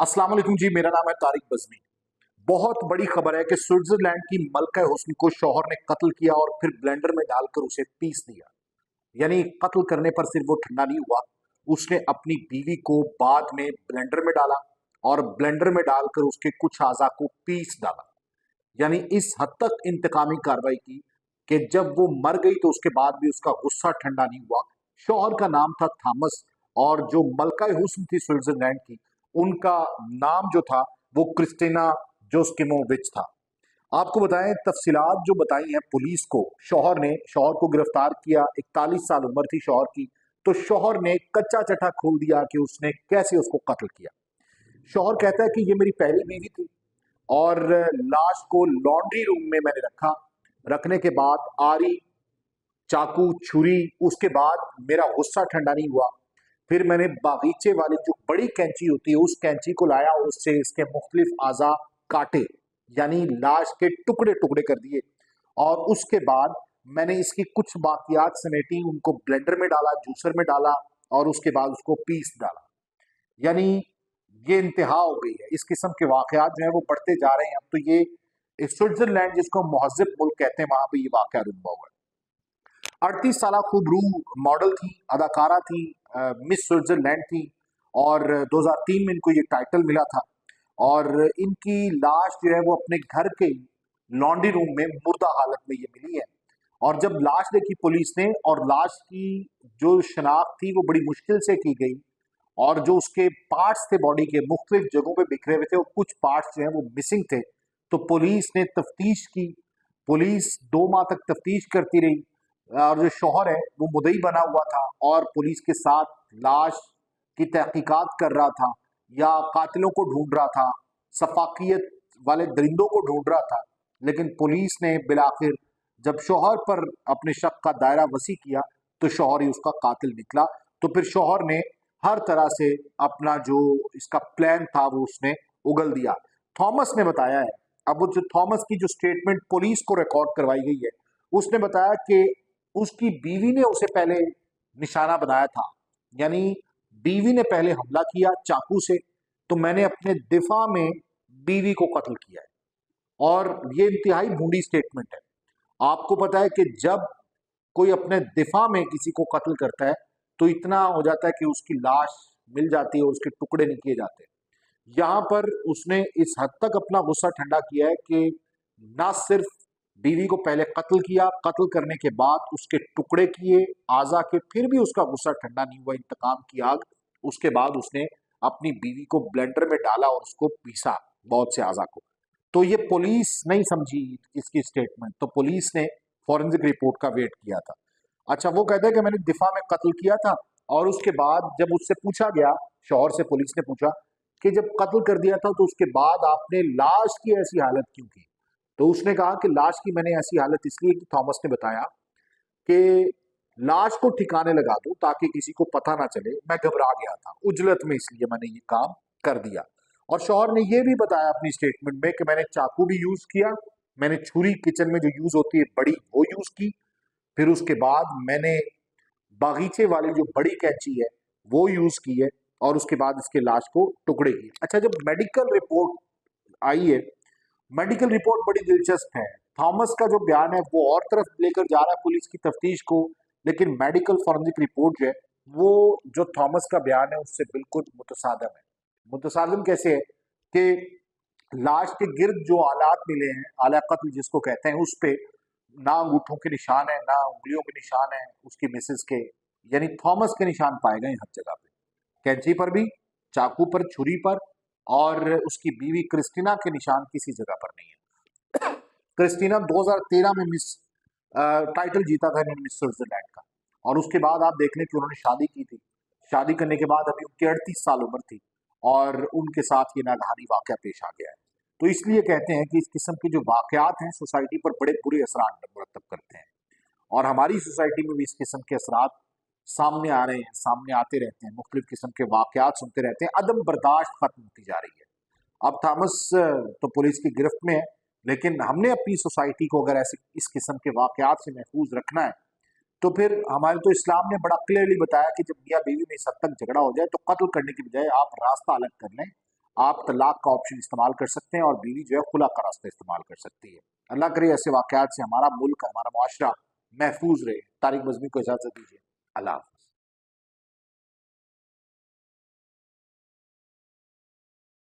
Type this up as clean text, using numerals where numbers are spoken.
अस्सलाम वालेकुम जी। मेरा नाम है तारिक बज़मी। बहुत बड़ी खबर है कि स्विट्जरलैंड की मलका हुस्न को शौहर ने कत्ल किया और फिर ब्लेंडर में डालकर उसे पीस दिया। यानी कत्ल करने पर सिर्फ वो ठंडा नहीं हुआ, उसने अपनी बीवी को बाद में ब्लेंडर में डाला और ब्लेंडर में डालकर उसके कुछ अज़ा को पीस डाला। यानी इस हद तक इंतकामी कार्रवाई की कि जब वो मर गई तो उसके बाद भी उसका गुस्सा ठंडा नहीं हुआ। शौहर का नाम था थॉमस और जो मलका हुस्न थी स्विट्जरलैंड की, उनका नाम जो था वो क्रिस्टीना जोस्किमोविच था। आपको बताएं तफसीलात जो बताई हैं पुलिस को। शौहर को गिरफ्तार किया, 41 साल उम्र थी शौहर की। तो शौहर ने कच्चा चटा खोल दिया कि उसने कैसे उसको कत्ल किया। शौहर कहता है कि ये मेरी पहली बीवी थी और लाश को लॉन्ड्री रूम में मैंने रखा। रखने के बाद आरी, चाकू, छुरी, उसके बाद मेरा गुस्सा ठंडा नहीं हुआ। फिर मैंने बागीचे वाली जो बड़ी कैंची होती है उस कैंची को लाया और उससे इसके मुख्तलिफ आज़ा काटे, यानी लाश के टुकड़े टुकड़े कर दिए। और उसके बाद मैंने इसकी कुछ बाकियात समेटी, उनको ब्लेंडर में डाला, जूसर में डाला और उसके बाद उसको पीस डाला। यानी ये इंतहा हो गई है। इस किस्म के वाकयात जो है वो बढ़ते जा रहे हैं। अब तो ये स्विट्जरलैंड जिसको महज़िब मुल्क कहते हैं, वहां पे ये वाकया रुकवा हुआ है। 38 साल खूबरू मॉडल थी, अदाकारा थी, मिस स्विट्जरलैंड थी और 2003 में इनको ये टाइटल मिला था। और इनकी लाश जो है वो अपने घर के लॉन्ड्री रूम में मुर्दा हालत में ये मिली है। और जब लाश देखी पुलिस ने, और लाश की जो शनाख्त थी वो बड़ी मुश्किल से की गई, और जो उसके पार्ट्स थे बॉडी के मुख्तलिफ जगहों पे बिखरे हुए थे और कुछ पार्ट्स जो है वो मिसिंग थे। तो पुलिस ने तफ्तीश की। पुलिस 2 माह तक तफ्तीश करती रही और जो शौहर है वो मुद्दई बना हुआ था और पुलिस के साथ लाश की तहकीकात कर रहा था या कातिलों को ढूंढ रहा था, सफाकियत वाले दरिंदों को ढूंढ रहा था। लेकिन पुलिस ने बिलाखिर जब शौहर पर अपने शक का दायरा वसी किया तो शौहर ही उसका कातिल निकला। तो फिर शौहर ने हर तरह से अपना जो इसका प्लान था वो उसने उगल दिया। थॉमस ने बताया है, अब वो जो थॉमस की जो स्टेटमेंट पुलिस को रिकॉर्ड करवाई गई है, उसने बताया कि उसकी बीवी ने उसे पहले निशाना बनाया था। यानी बीवी ने पहले हमला किया चाकू से, तो मैंने अपने दिफा में बीवी को कत्ल किया है। और ये इंतहाई भूंडी स्टेटमेंट है। आपको पता है कि जब कोई अपने दिफा में किसी को कत्ल करता है तो इतना हो जाता है कि उसकी लाश मिल जाती है और उसके टुकड़े नहीं किए जाते। यहाँ पर उसने इस हद तक अपना गुस्सा ठंडा किया है कि ना सिर्फ बीवी को पहले कत्ल किया, कत्ल करने के बाद उसके टुकड़े किए आज़ा के, फिर भी उसका गुस्सा ठंडा नहीं हुआ, इंतकाम की आग। उसके बाद उसने अपनी बीवी को ब्लेंडर में डाला और उसको पीसा, बहुत से आज़ा को। तो ये पुलिस नहीं समझी इसकी स्टेटमेंट, तो पुलिस ने फॉरेंसिक रिपोर्ट का वेट किया था। अच्छा, वो कहता है कि मैंने दिफा में कत्ल किया था और उसके बाद जब उससे पूछा गया, शौहर से पुलिस ने पूछा कि जब कत्ल कर दिया था तो उसके बाद आपने लाश की ऐसी हालत क्यों की? तो उसने कहा कि लाश की मैंने ऐसी हालत इसलिए की, थॉमस ने बताया कि लाश को ठिकाने लगा दूं ताकि किसी को पता ना चले, मैं घबरा गया था उजलत में, इसलिए मैंने ये काम कर दिया। और शौहर ने ये भी बताया अपनी स्टेटमेंट में कि मैंने चाकू भी यूज किया, मैंने छुरी किचन में जो यूज होती है बड़ी वो यूज की, फिर उसके बाद मैंने बागीचे वाली जो बड़ी कैंची है वो यूज की है और उसके बाद इसके लाश को टुकड़े किए। अच्छा, जब मेडिकल रिपोर्ट आई है, मेडिकल रिपोर्ट बड़ी दिलचस्प है। थॉमस का जो बयान है वो और तरफ लेकर जा रहा है पुलिस की तफ्तीश को, लेकिन मेडिकल फॉरेंसिक रिपोर्ट जो है वो जो थॉमस का बयान है उससे बिल्कुल मुतसादम है। मुतसादम कैसे है कि लाश के गिर्द जो आलात मिले हैं, आला कत्ल जिसको कहते हैं, उस पे ना अंगूठों के निशान है ना उंगलियों के निशान है उसकी मिसेस के, यानी थॉमस के निशान पाए गए हर जगह पे, कैंची पर भी, चाकू पर, छुरी पर, और उसकी बीवी क्रिस्टीना के निशान किसी जगह पर नहीं है। क्रिस्टीना 2013 में मिस टाइटल जीता था इन्होंने मिस स्विट्जरलैंड का, और उसके बाद आप देख लें कि उन्होंने शादी की थी। शादी करने के बाद अभी उनकी 38 साल उम्र थी और उनके साथ ये नागहानी वाकया पेश आ गया है। तो इसलिए कहते हैं कि इस किस्म के जो वाकयात हैं सोसाइटी पर बड़े बुरे असरात मुरतब करते हैं, और हमारी सोसाइटी में भी इस किस्म के असरात सामने आ रहे हैं, सामने आते रहते हैं, मुख्तलिफ किस्म के वाकयात सुनते रहते हैं। अदम बर्दाश्त खत्म होती जा रही है। अब थॉमस तो पुलिस की गिरफ्त में है, लेकिन हमने अपनी सोसाइटी को अगर ऐसे इस किस्म के वाकयात से महफूज रखना है तो फिर हमारे तो इस्लाम ने बड़ा क्लियरली बताया कि जब मियाँ बीवी में इस हद तक झगड़ा हो जाए तो कत्ल करने की बजाय आप रास्ता अलग कर लें, आप तलाक का ऑप्शन इस्तेमाल कर सकते हैं और बीवी जो है खुला का रास्ता इस्तेमाल कर सकती है। अल्लाह करे ऐसे वाकयात से हमारा मुल्क, हमारा मुआशरा महफूज रहे। तारिक बज़मी को इजाजत दीजिए। अल्लाह हाफ़िज़।